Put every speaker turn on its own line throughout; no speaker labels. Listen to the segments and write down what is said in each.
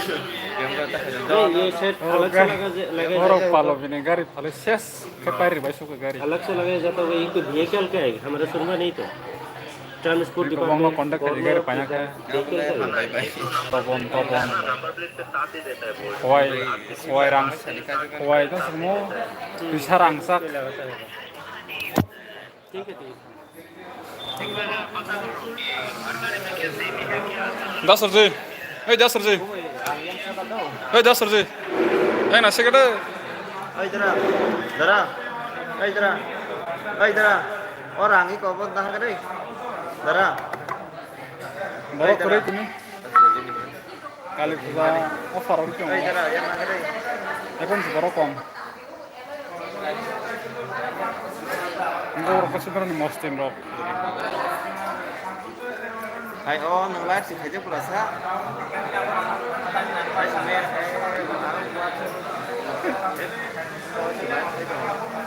ये सेट अलग से लगा
और
जाएगा
पालो बिने गाड़ी फाले शेष के पारी भाई सुके गाड़ी
अलग से लगाया जाता है ये तो व्हीकल का है हमारा सुनवा नहीं तो ट्रांसपोर्ट
को बंगलो
डिपार्टमेंट
कांटेक्ट कर गाड़ी पाया का
व्हीकल का है
तबन सवाई रंग सवाई तो semua bisa rangsak
ठीक है
dasar sih dasar sih dasar sih nasi kita
जरा जरा जरा और आगे को बंद करे जरा
bawa kure ini kali kita offer orang cuma
जरा ये ना करे
এখন seberapa kom enggak orang kasih berani mostin rock
hai oh nang live sih aja pula sa hai semer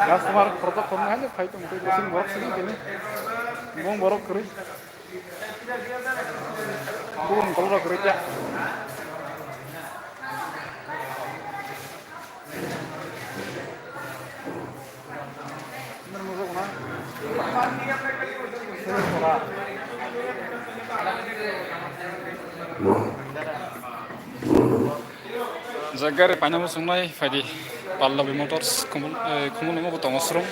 customer produk kamu aja kayak itu mungkin mesin borok sini gini ngomong borok kuri turun kalau kerja bener masuk mana jaga panjang musuh nai fadi Pallavi Motors kumul mau potong osrom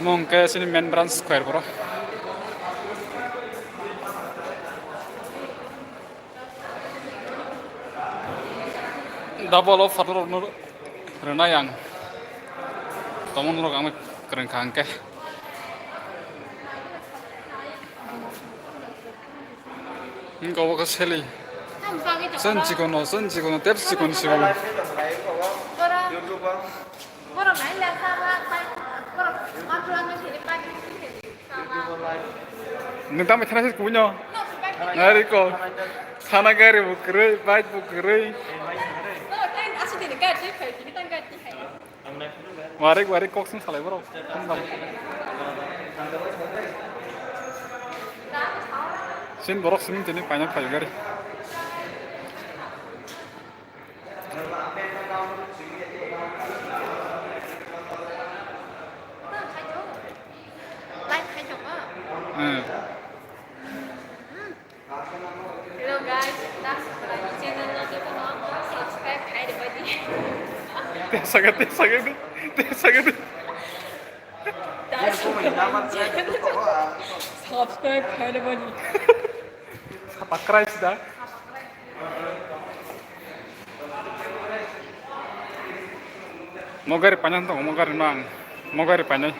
mungkin sini main branch square bro double offer nur rena yang temen nur kami keren kangke kau bawa seli sen cikono tep cikono sih kalau Nung tamat nasi punya, nari ko, kana gari bukre, bait bukre. Warik kok sih salah bro, sin borok sin jadi banyak kayu gari.
Hello guys, that's the channel lagi penuh subscribe ada badi.
Sangat.
Subscribe ada badi.
Apa keras dah? Mau gari panjang tuh, mau gari nang, mau gari panjang.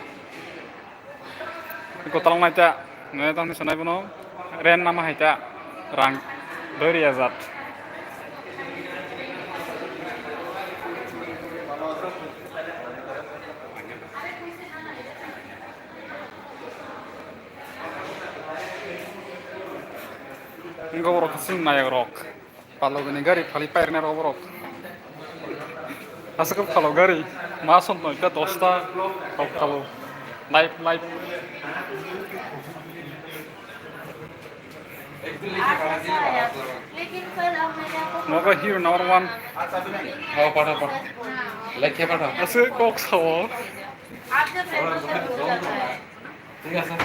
Ikut tolong aja, nggak tahu nih sana puno, ren nama aja, rang dari azat. Enggak orang kesini naik rok, kalau gini gari kali pairnya rok. Asal kalau gari, masuk tuh kita tosta, kalau live. Mau ke hero nomor 1?
Oh, pada. Like pada.
Asal kok sawo?
Iya, sir.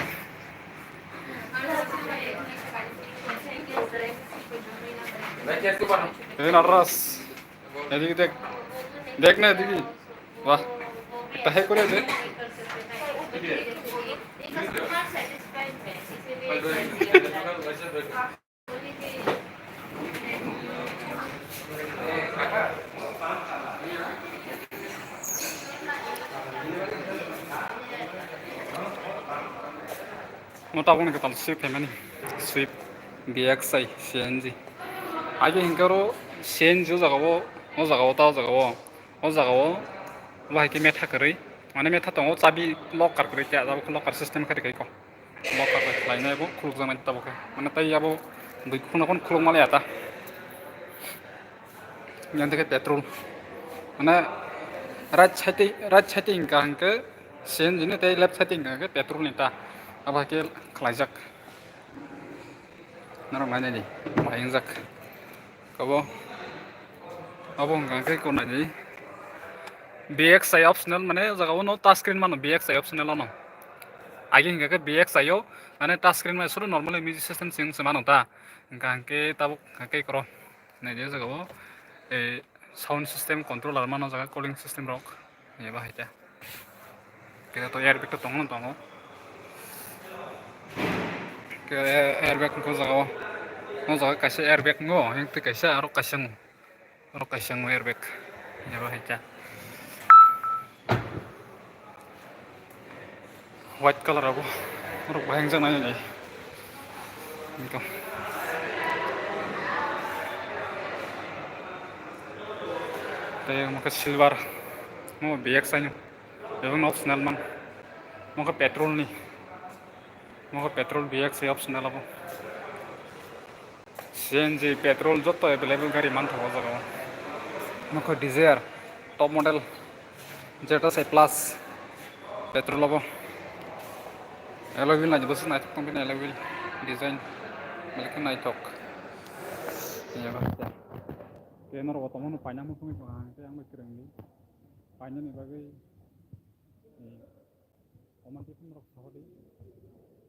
Like itu pada.
Ini naras. Jadi kita देखना है दीदी वाह तहे करे दे mau tahu nih kita sweep mana nih sweep BXI CNG aja hingkaro CNG jagawo mau jagawo tahu jagawo o jagao wah ki meta kari mane meta tongo chabi locker kari ta jabo locker system kari kai ko locker lainnya bo khuluk jana ta bo mane tai abo dui khuna kon khuluk male ata yang ke petrol mane right side ingka hangke sen jine tai left side ingka ke petrol nita aba ke khlaijak naro mane ni maingzak Kabo abo ngake ko na ji BXI optional mane jaga no touch screen mano BXI optional ono age ngake BXI yo mane touch screen ma suru normally music system sing semano ta ngake tabo ngake kro ne je jaga sound system controller mano jaga calling system rok ye ba haita kaya to airbag to tongo ke airbag ko jaga no jaga kaisa airbag ngo yang te kaisa aro kasang airbag ye ba haita white color ako rok bahang jang na ni ito tayo maka silver mo BX nyo yung optional man maka petrol ni maka petrol BX ay optional ako CNG petrol joto available gari man thago jaga maka Dzire top model Z6 plus petrol ako alloy wheel na jebus na tok pin alloy wheel design malaki na tok ya ba kaya naro ko mo panya mo kung ipang kaya ang magkirang ni panya ni bagay oman tipin rok sa hodi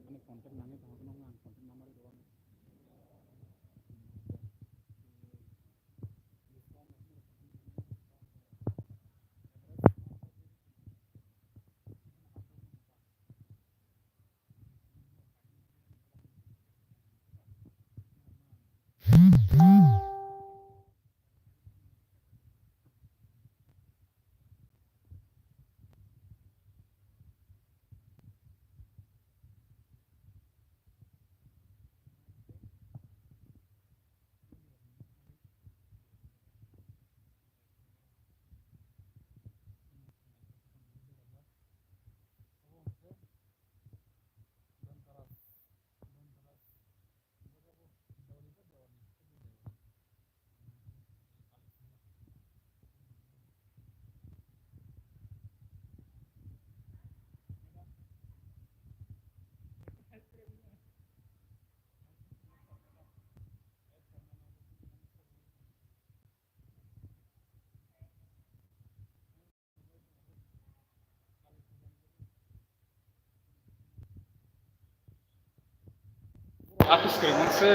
ano contact nangit ako nang contact number ito aku screen se